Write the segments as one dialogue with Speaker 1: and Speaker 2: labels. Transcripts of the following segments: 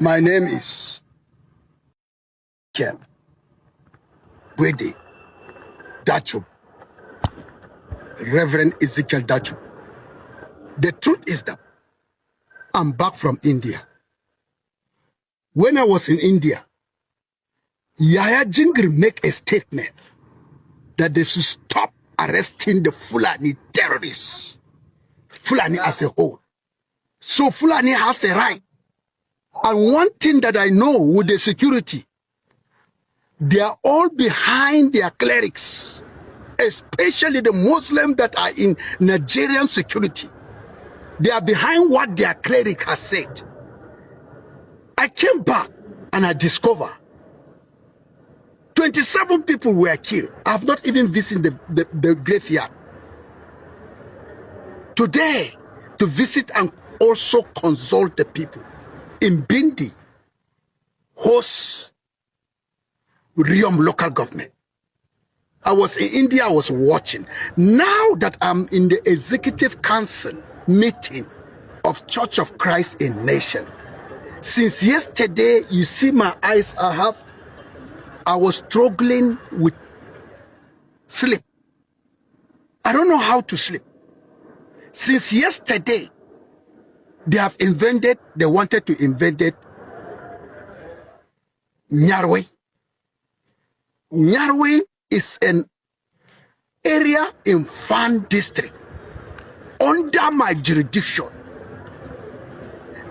Speaker 1: My name is Kev Wede Dacho, Reverend Ezekiel Dacho. The truth is that I'm back from India. When I was in India, Yahya Jingir make a statement that they should stop arresting the Fulani terrorists, Fulani as a whole. So Fulani has a right. And one thing that I know with the security, they are all behind their clerics, especially the Muslims that are in Nigerian security. They are behind what their cleric has said. I came back and I discovered 27 people were killed. I have not even visited the graveyard. Today, to visit and also consult the people in Bindi, host Riom local government. I was in India, I was watching. Now that I'm in the executive council meeting of Church of Christ in Nation, since yesterday, you see my eyes, I was struggling with sleep. I don't know how to sleep. Since yesterday, they wanted to invent Nyarwe. Nyarwe is an area in Fan district under my jurisdiction.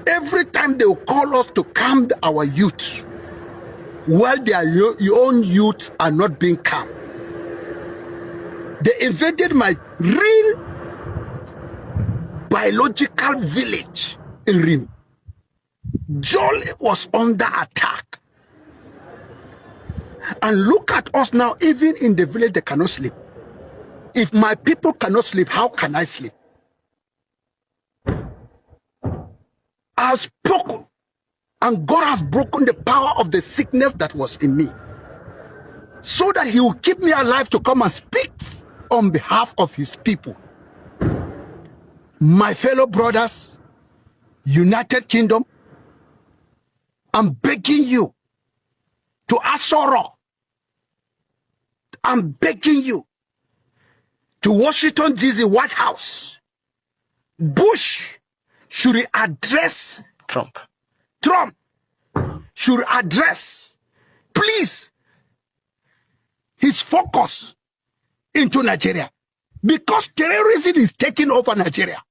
Speaker 1: Every time they will call us to calm our youth, while their own youths are not being calm. They invaded my real biological village in Rim. Jolly was under attack. And look at us now, even in the village, they cannot sleep. If my people cannot sleep, how can I sleep? I have spoken, and God has broken the power of the sickness that was in me, so that he will keep me alive to come and speak on behalf of his people. My fellow brothers, United Kingdom, I'm begging you to Asoro. I'm begging you to Washington, D.C., White House. Bush should address
Speaker 2: Trump
Speaker 1: should address, please, his focus into Nigeria, because terrorism is taking over Nigeria.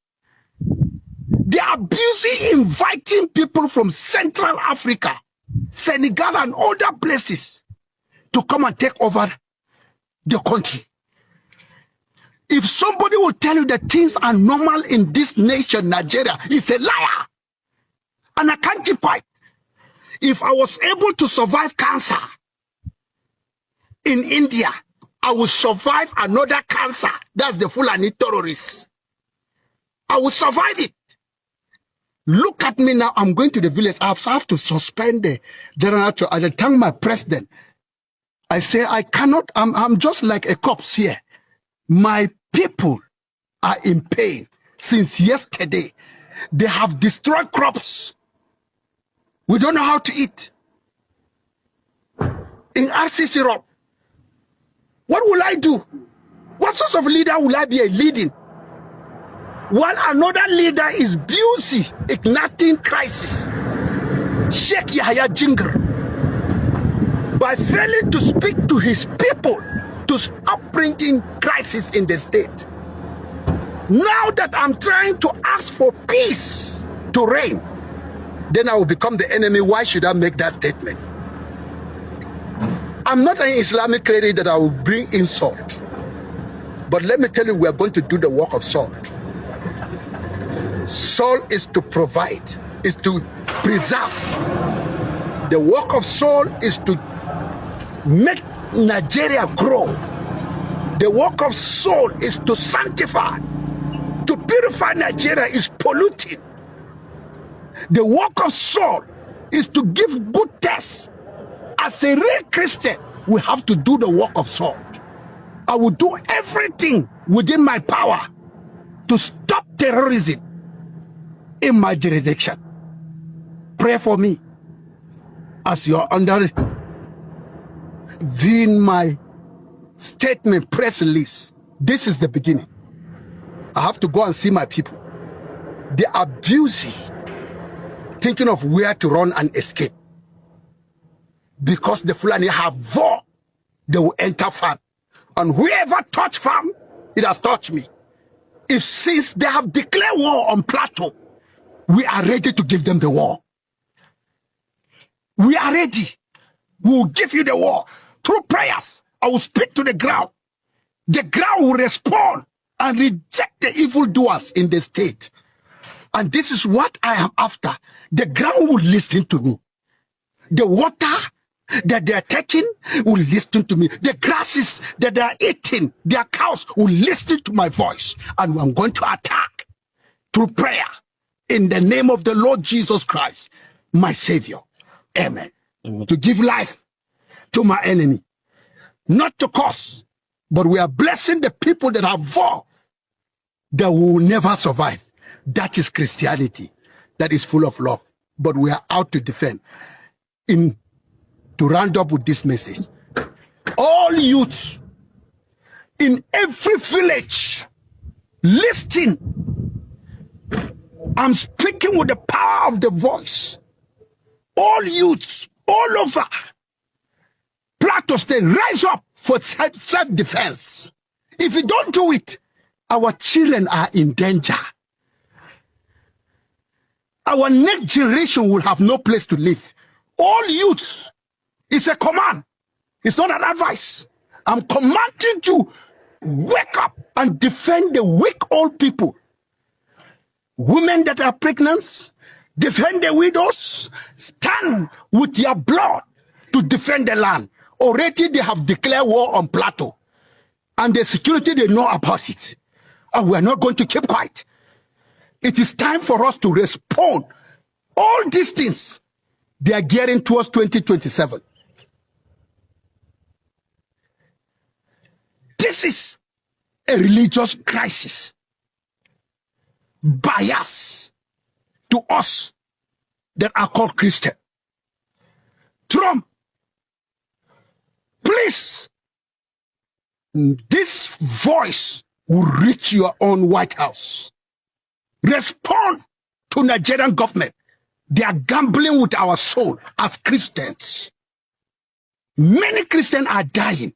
Speaker 1: They are busy inviting people from Central Africa, Senegal, and other places to come and take over the country. If somebody will tell you that things are normal in this nation, Nigeria, it's a liar. And I can't keep quiet. If I was able to survive cancer in India, I will survive another cancer. That's the Fulani terrorists. I will survive it. Look at me now. I'm going to the village. I have to suspend the general. I thank my president. I say, I cannot. I'm just like a corpse here. My people are in pain since yesterday. They have destroyed crops. We don't know how to eat. In RCC Road, what will I do? What sort of leader will I be leading? While another leader is busy igniting crisis, Sheikh Yahya Jingir, by failing to speak to his people to stop bringing crisis in the state. Now that I'm trying to ask for peace to reign, then I will become the enemy. Why should I make that statement? I'm not an Islamic cleric that I will bring insult. But let me tell you, we are going to do the work of Saul. Saul is to provide, is to preserve. The work of Saul is to make Nigeria grow. The work of Saul is to sanctify. To purify Nigeria is polluting. The work of Saul is to give good tests. As a real Christian, we have to do the work of Saul. I will do everything within my power to stop terrorism in my jurisdiction. Pray for me. As you're under viewing my statement press release, this is the beginning. I have to go and see my people. They are busy thinking of where to run and escape. Because the Fulani have vowed they will enter farm. And whoever touch farm, it has touched me. If since they have declared war on Plateau, we are ready to give them the war. We are ready. We will give you the war. Through prayers, I will speak to the ground. The ground will respond and reject the evildoers in the state. And this is what I am after. The ground will listen to me. The water that they are taking will listen to me. The grasses that they are eating, their cows will listen to my voice. And I'm going to attack through prayer in the name of the Lord Jesus Christ, my Savior. Amen. Amen. To give life to my enemy. Not to curse, but we are blessing the people that have vowed that will never survive. That is Christianity. That is full of love. But we are out to defend. To round up with this message, all youths in every village, listen. I'm speaking with the power of the voice. All youths, all over Plateau State, rise up for self-defense. If we don't do it, our children are in danger. Our next generation will have no place to live. All youths, it's a command. It's not an advice. I'm commanding you, wake up and defend the weak old people. Women that are pregnant, defend the widows. Stand with your blood to defend the land. Already they have declared war on Plateau. And the security, they know about it. And we're not going to keep quiet. It is time for us to respond. All these things, they are gearing towards 2027. This is a religious crisis. Bias to us that are called Christian. Trump, please, this voice will reach your own White House. Respond to Nigerian government. They are gambling with our soul as Christians. Many Christians are dying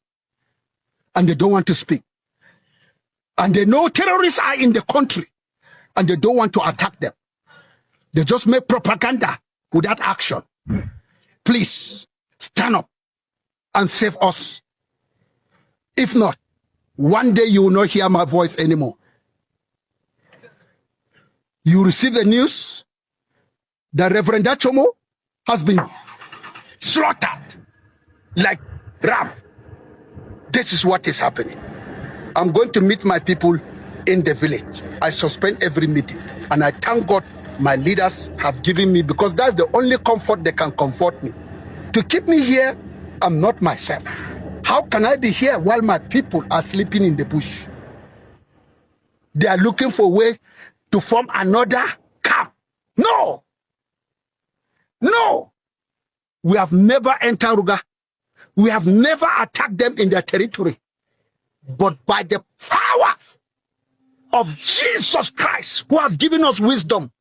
Speaker 1: and they don't want to speak. And they know terrorists are in the country and they don't want to attack them. They just make propaganda without action. Please stand up and save us. If not, one day you will not hear my voice anymore. You receive the news that Reverend Achomo has been slaughtered like ram. This is what is happening. I'm going to meet my people in the village. I suspend every meeting. And I thank God my leaders have given me, because that's the only comfort they can comfort me. To keep me here, I'm not myself. How can I be here while my people are sleeping in the bush? They are looking for a way to form another camp. No. No. We have never entered Ruga. We have never attacked them in their territory. But by the power of Jesus Christ, who has given us wisdom,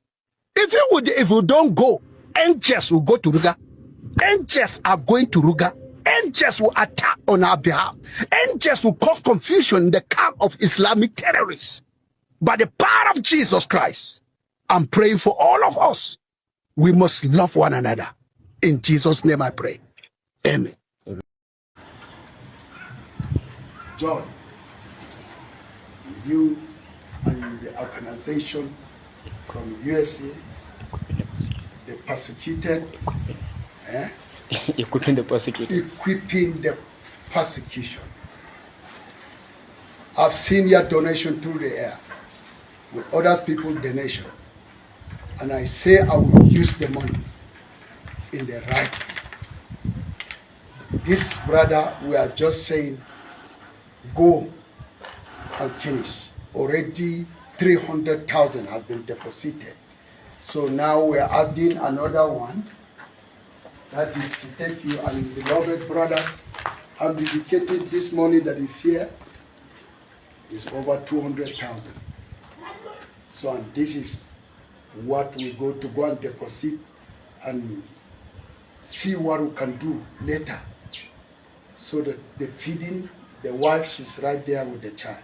Speaker 1: if we don't go, angels will go to Ruga. Angels are going to Ruga. Angels will attack on our behalf. Angels will cause confusion in the camp of Islamic terrorists. By the power of Jesus Christ, I'm praying for all of us. We must love one another. In Jesus' name I pray. Amen. John, you and the organization from USA, the persecuted,
Speaker 2: equipping the persecuted.
Speaker 1: Equipping the persecution. I've seen your donation through the air with other people's donation. And I say I will use the money in the right way. This brother, we are just saying, go and finish. Already 300,000 has been deposited. So now we are adding another one That is to take you and beloved brothers. I'm dedicating this money that is here. It's over 200,000. So, and this is what we go and deposit and see what we can do later. So that the feeding, the wife, she's right there with the child.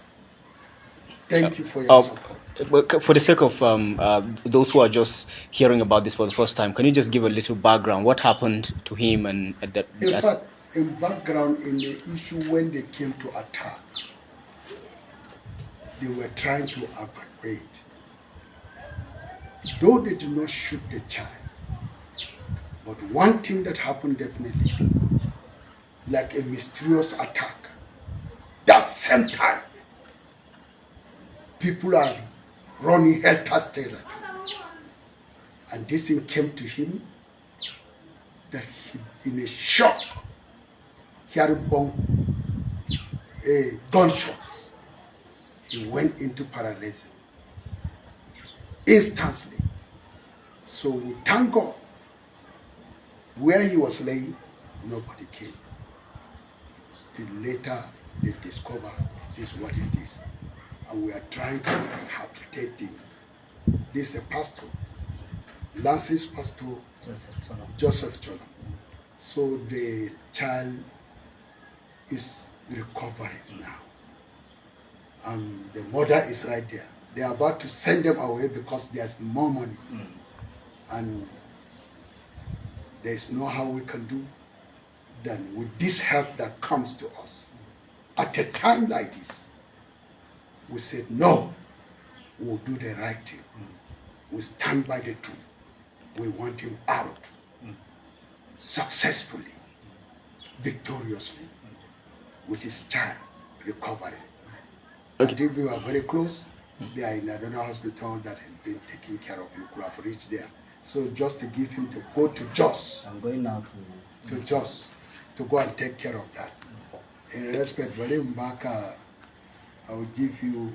Speaker 1: Thank you for your support.
Speaker 2: For the sake of those who are just hearing about this for the first time, can you just give a little background? What happened to him and that?
Speaker 1: In fact, in background, in the issue when they came to attack, they were trying to evacuate. Though they did not shoot the child, but one thing that happened definitely, like a mysterious attack, that same time, people are running helter-skelter. And this thing came to him that he, in a shock, hearing gunshots, he went into paralysis instantly. So we thank God, where he was laying, nobody came. Till later they discover this is what it is. And we are trying to rehabilitate him. This is a pastor, Lance's pastor, Joseph Cholam. So the child is recovering now. And the mother is right there. They are about to send them away because there's more money. And there's no how we can do than with this help that comes to us. At a time like this, we said, no, we'll do the right thing. We stand by the truth. We want him out successfully, victoriously, with his child recovering. I think we are very close. They are in another hospital that has been taking care of. You could have reached there. So just to give him to go to Jos.
Speaker 3: I'm going now
Speaker 1: to Jos to go and take care of that. In respect, very Mbaka, I will give you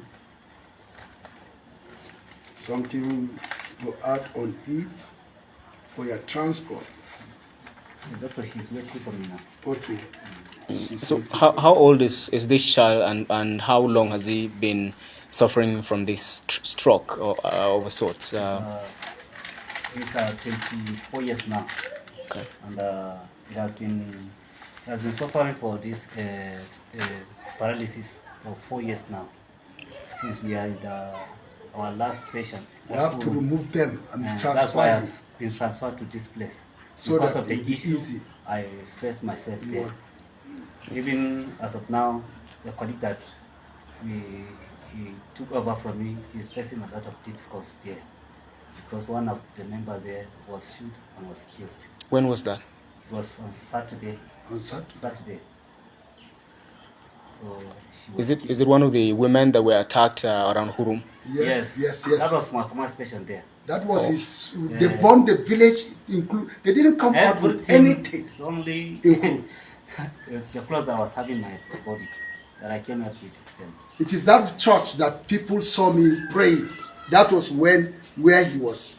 Speaker 1: something to add on it for your transport.
Speaker 3: The doctor, she's waiting for me now.
Speaker 1: Okay.
Speaker 2: So how old is this child, and how long has he been suffering from this stroke or of a sort?
Speaker 3: He's 24 years now.
Speaker 2: Okay.
Speaker 3: And he has been suffering for this paralysis for 4 years now. Since we are in our last station.
Speaker 1: We have to remove them and transfer
Speaker 3: that's why
Speaker 1: him.
Speaker 3: I've been transferred to this place.
Speaker 1: So
Speaker 3: because
Speaker 1: that
Speaker 3: of the
Speaker 1: it be
Speaker 3: issue,
Speaker 1: easy.
Speaker 3: I face myself there.
Speaker 1: Yes.
Speaker 3: Even as of now, the colleague that he took over from me is facing a lot of difficulties there. Because one of the members there was shot and was killed.
Speaker 2: When was that?
Speaker 3: It was on Saturday.
Speaker 1: On Saturday.
Speaker 3: So she was
Speaker 1: Is
Speaker 2: it one of the women that were attacked around Hurum?
Speaker 1: Yes.
Speaker 3: That was my former station there.
Speaker 1: That was his. They burned the village. They didn't come out with anything.
Speaker 3: It's only the clothes that I was having my body that I came up with them.
Speaker 1: It is that church that people saw me praying. That was where he was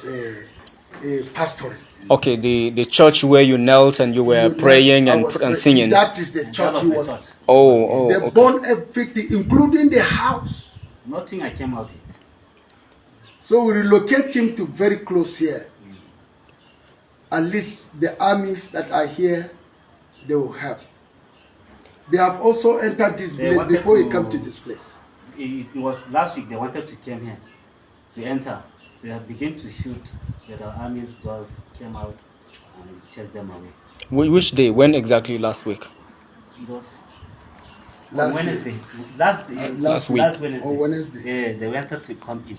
Speaker 1: a pastoring.
Speaker 2: Okay, the church where you knelt and you were praying and singing.
Speaker 1: That is the church he was. They
Speaker 2: They
Speaker 1: burned everything, including the house.
Speaker 3: Nothing I came out with.
Speaker 1: So we relocate him to very close here. At least the armies that are here, they will help. They have also entered this place before he come to this place.
Speaker 3: It was last week they wanted to come here to enter. They have begun to shoot, but the armies just came out and chased them away.
Speaker 2: Which day? When exactly last week?
Speaker 3: It was
Speaker 1: Last
Speaker 3: Wednesday.
Speaker 2: Last week.
Speaker 3: Last Wednesday.
Speaker 1: On Wednesday.
Speaker 3: Yeah, they wanted to come in.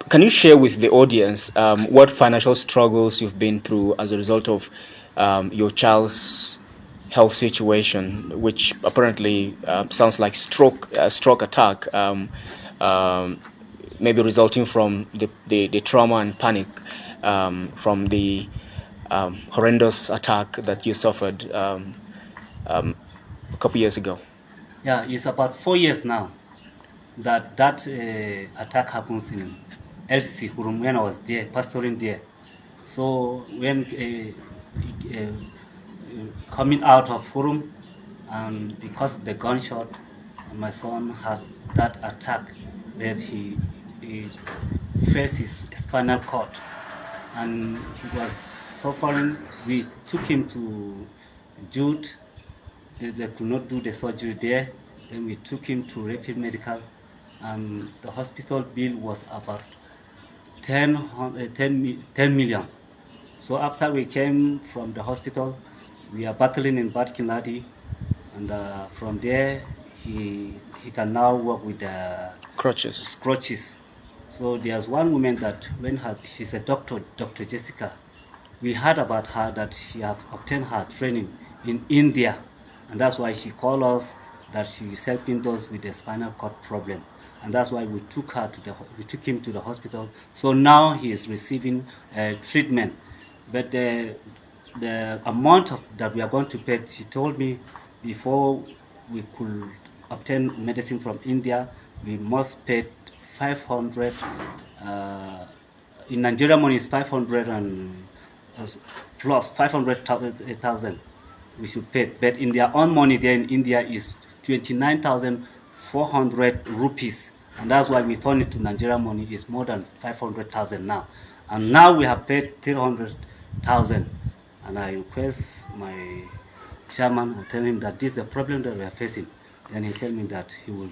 Speaker 2: Can you share with the audience what financial struggles you've been through as a result of your child's health situation, which apparently sounds like stroke attack, maybe resulting from the trauma and panic from the horrendous attack that you suffered a couple years ago?
Speaker 3: Yeah, it's about 4 years now that attack happens in LCC Hurum when I was there, pastoring there. So when coming out of forum, and because of the gunshot, my son has that attack that he faced his spinal cord, and he was suffering. We took him to Jude. They could not do the surgery there. Then we took him to Rapid Medical, and the hospital bill was about 10 million. So after we came from the hospital, we are battling in Batkinladi, and from there he can now work with the
Speaker 2: Crutches.
Speaker 3: crutches. So there's one woman that she's a doctor, Dr. Jessica. We heard about her that she have obtained her training in India, and that's why she called us that she is helping those with the spinal cord problem, and that's why we took him to the hospital. So now he is receiving treatment, but the amount that we are going to pay, she told me, before we could obtain medicine from India, we must pay 500. In Nigeria money is 500 and plus 500,000 we should pay, but in their own money there in India is 29,400 rupees, and that's why we turn it to Nigeria money is more than 500,000 now, and now we have paid 300,000, and I request my chairman to tell him that this is the problem that we are facing. Then he tell me that he will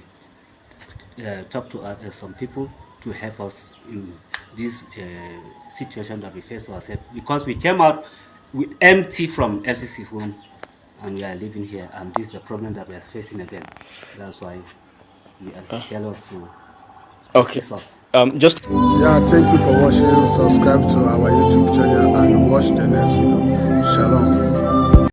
Speaker 3: talk to some people to help us in this situation that we face to ourselves, because we came out with empty from LCC home and we are living here, and this is the problem that we are facing again. That's why we tell us to assist us.
Speaker 2: Just
Speaker 4: Yeah, thank you for watching. Subscribe to our YouTube channel and watch the next video.